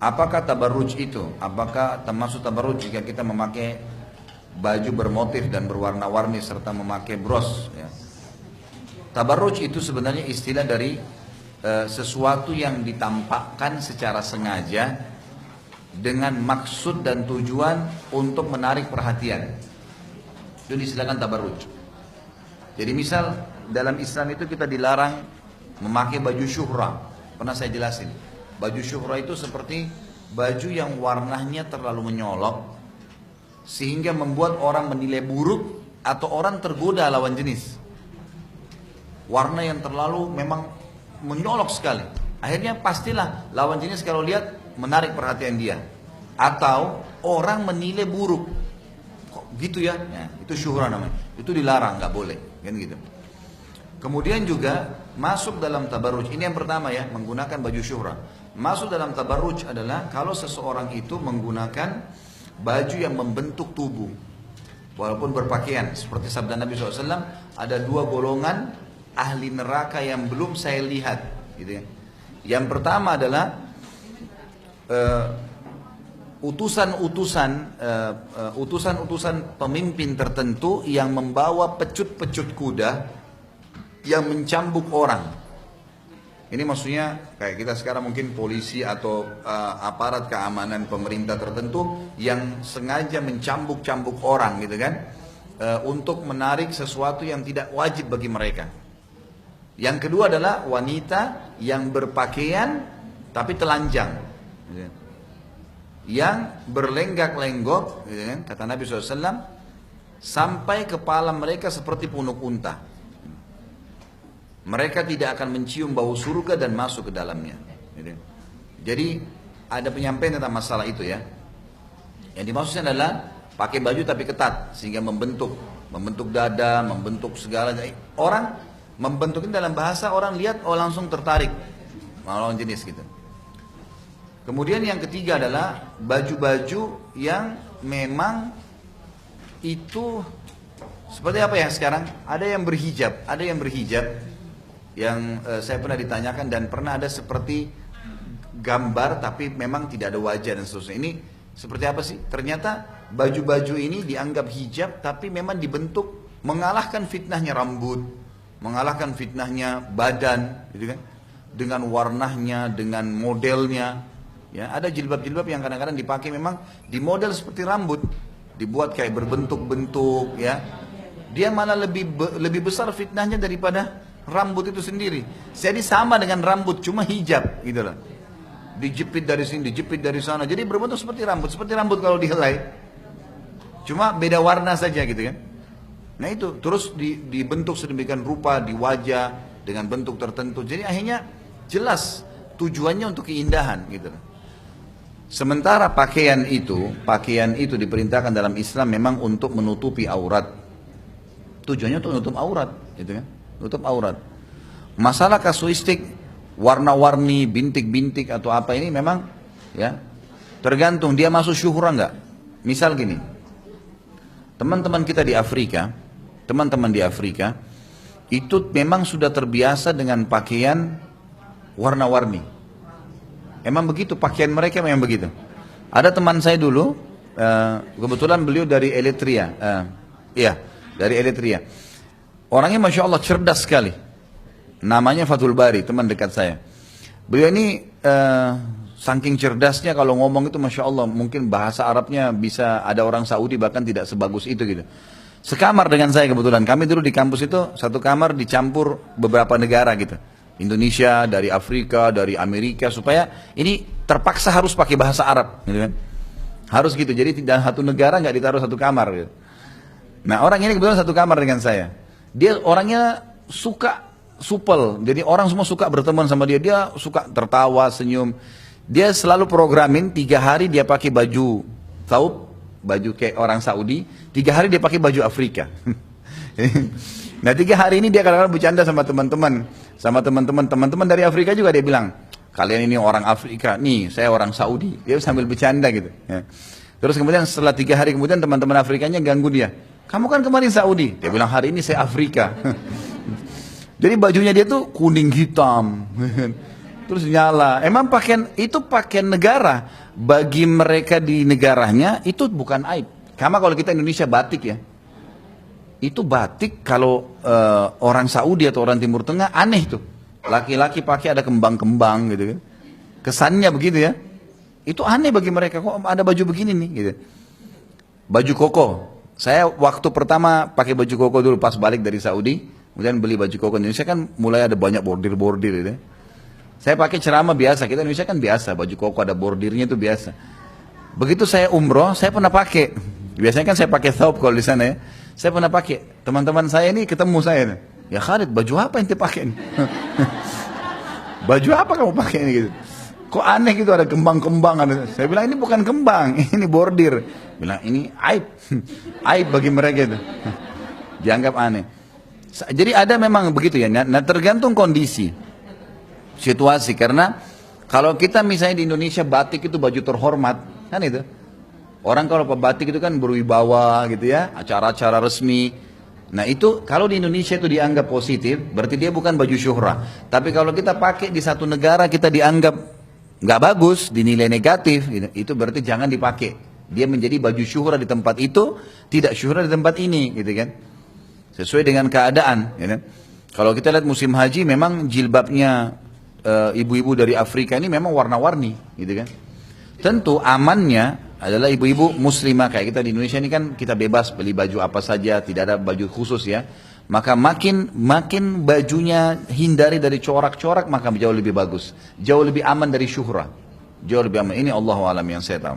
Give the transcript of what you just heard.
Apakah tabarruj itu? Apakah termasuk tabarruj jika kita memakai baju bermotif dan berwarna-warni serta memakai bros? Ya. Tabarruj itu sebenarnya istilah dari sesuatu yang ditampakkan secara sengaja dengan maksud dan tujuan untuk menarik perhatian. Itu disilakan tabarruj. Jadi misal dalam Islam itu kita dilarang memakai baju syuhra. Pernah saya jelasin. Baju syuhra itu seperti baju yang warnanya terlalu menyolok sehingga membuat orang menilai buruk atau orang tergoda lawan jenis. Warna yang terlalu memang menyolok sekali. Akhirnya pastilah lawan jenis kalau lihat menarik perhatian dia. Atau orang menilai buruk. Kok gitu ya? Ya, itu syuhra namanya. Itu dilarang, nggak boleh. Kan gitu. Kemudian juga masuk dalam tabarruj. Ini yang pertama ya, menggunakan baju syuhra. Masuk dalam tabarruj adalah kalau seseorang itu menggunakan baju yang membentuk tubuh. Walaupun berpakaian. Seperti sabda Nabi SAW, ada dua golongan ahli neraka yang belum saya lihat. Gitu ya. Yang pertama adalah utusan-utusan pemimpin tertentu yang membawa pecut-pecut kuda yang mencambuk orang. Ini maksudnya kayak kita sekarang mungkin polisi atau aparat keamanan pemerintah tertentu yang sengaja mencambuk-cambuk orang gitu kan, untuk menarik sesuatu yang tidak wajib bagi mereka. Yang kedua adalah wanita yang berpakaian tapi telanjang, gitu. Yang berlenggak-lenggok, gitu kan? Kata Nabi SAW, sampai kepala mereka seperti punuk unta. Mereka tidak akan mencium bau surga dan masuk ke dalamnya. Gitu. Jadi ada penyampaian tentang masalah itu ya. Yang dimaksudnya adalah pakai baju tapi ketat sehingga membentuk dada, membentuk segala. Orang membentuk ini dalam bahasa orang lihat langsung tertarik lawan jenis gitu. Kemudian yang ketiga adalah baju-baju yang memang itu seperti apa ya sekarang? Ada yang berhijab, yang saya pernah ditanyakan dan pernah ada seperti gambar tapi memang tidak ada wajah dan seterusnya. Ini seperti apa sih? Ternyata baju-baju ini dianggap hijab tapi memang dibentuk mengalahkan fitnahnya rambut, mengalahkan fitnahnya badan, gitu kan? Dengan warnanya, dengan modelnya. Ya, ada jilbab-jilbab yang kadang-kadang dipakai memang di model seperti rambut, dibuat kayak berbentuk-bentuk, ya. Dia malah lebih besar fitnahnya daripada rambut itu sendiri. Jadi sama dengan rambut, cuma hijab, gitu loh. Dijepit dari sini, dijepit dari sana. Jadi berbentuk seperti rambut kalau dihelai. Cuma beda warna saja, gitu kan. Nah itu terus dibentuk sedemikian rupa di wajah dengan bentuk tertentu. Jadi akhirnya jelas tujuannya untuk keindahan gitu. Sementara pakaian itu diperintahkan dalam Islam memang untuk menutupi aurat. Tujuannya untuk menutup aurat, gitu kan? Menutup aurat. Masalah kasuistik, warna-warni, bintik-bintik atau apa ini memang ya tergantung dia masuk syuhra enggak. Misal gini. Teman-teman di Afrika itu memang sudah terbiasa dengan pakaian warna-warni. Emang begitu, pakaian mereka memang begitu. Ada teman saya dulu, kebetulan beliau dari Eritrea, dari Eritrea. Orangnya Masya Allah cerdas sekali. Namanya Fathul Bari, teman dekat saya. Beliau ini saking cerdasnya kalau ngomong itu Masya Allah, mungkin bahasa Arabnya bisa ada orang Saudi bahkan tidak sebagus itu gitu. Sekamar dengan saya kebetulan, kami dulu di kampus itu satu kamar dicampur beberapa negara gitu. Indonesia, dari Afrika, dari Amerika, supaya ini terpaksa harus pakai bahasa Arab gitu kan. Harus gitu, jadi tidak satu negara nggak ditaruh satu kamar gitu. Nah orang ini kebetulan satu kamar dengan saya. Dia orangnya suka supel, jadi orang semua suka berteman sama dia. Dia suka tertawa, senyum. Dia selalu programin 3 hari dia pakai baju taub, baju kayak orang Saudi, 3 hari dia pakai baju Afrika. Nah 3 hari ini dia kadang-kadang bercanda sama teman-teman dari Afrika juga. Dia bilang, kalian ini orang Afrika, nih saya orang Saudi. Dia sambil bercanda gitu ya. Terus kemudian setelah 3 hari kemudian teman-teman Afrikanya ganggu dia, kamu kan kemarin Saudi. Dia bilang, hari ini saya Afrika. Jadi bajunya dia tuh kuning hitam, Terus nyala. Emang pakaian itu pakaian negara, bagi mereka di negaranya itu bukan aib. Karena kalau kita Indonesia batik ya, itu batik kalau orang Saudi atau orang Timur Tengah aneh tuh. Laki-laki pakai ada kembang-kembang gitu kan. Kesannya begitu ya. Itu aneh bagi mereka, kok ada baju begini nih gitu. Baju koko. Saya waktu pertama pakai baju koko dulu pas balik dari Saudi, kemudian beli baju koko Indonesia kan mulai ada banyak bordir-bordir gitu. Saya pakai ceramah biasa, kita Indonesia kan biasa, baju koko ada bordirnya itu biasa. Begitu saya umroh, saya pernah pakai. Biasanya kan saya pakai thawb kalau di sana ya. Saya pernah pakai. Teman-teman saya ini ketemu saya nih. Ya Khalid, baju apa yang dipakai nih? Baju apa kamu pakai ini gitu? Kok aneh gitu ada kembang-kembang. Saya bilang ini bukan kembang, ini bordir. Bilang ini aib. Aib bagi mereka itu. Dianggap aneh. Jadi ada memang begitu ya. Nah tergantung kondisi, situasi. Karena kalau kita misalnya di Indonesia batik itu baju terhormat, kan itu. Orang kalau batik itu kan berwibawa gitu ya, acara-acara resmi. Nah itu kalau di Indonesia itu dianggap positif, berarti dia bukan baju syuhrah. Tapi kalau kita pakai di satu negara kita dianggap nggak bagus, dinilai negatif, gitu. Itu berarti jangan dipakai. Dia menjadi baju syuhrah di tempat itu, tidak syuhrah di tempat ini, gitu kan? Sesuai dengan keadaan. Gitu. Kalau kita lihat musim haji, memang jilbabnya ibu-ibu dari Afrika ini memang warna-warni, gitu kan? Tentu amannya adalah ibu-ibu muslimah kayak kita di Indonesia ini kan kita bebas beli baju apa saja, tidak ada baju khusus ya. Maka makin bajunya hindari dari corak-corak maka jauh lebih bagus, jauh lebih aman dari syuhrah, jauh lebih aman. Ini Allahu a'lam yang saya tahu.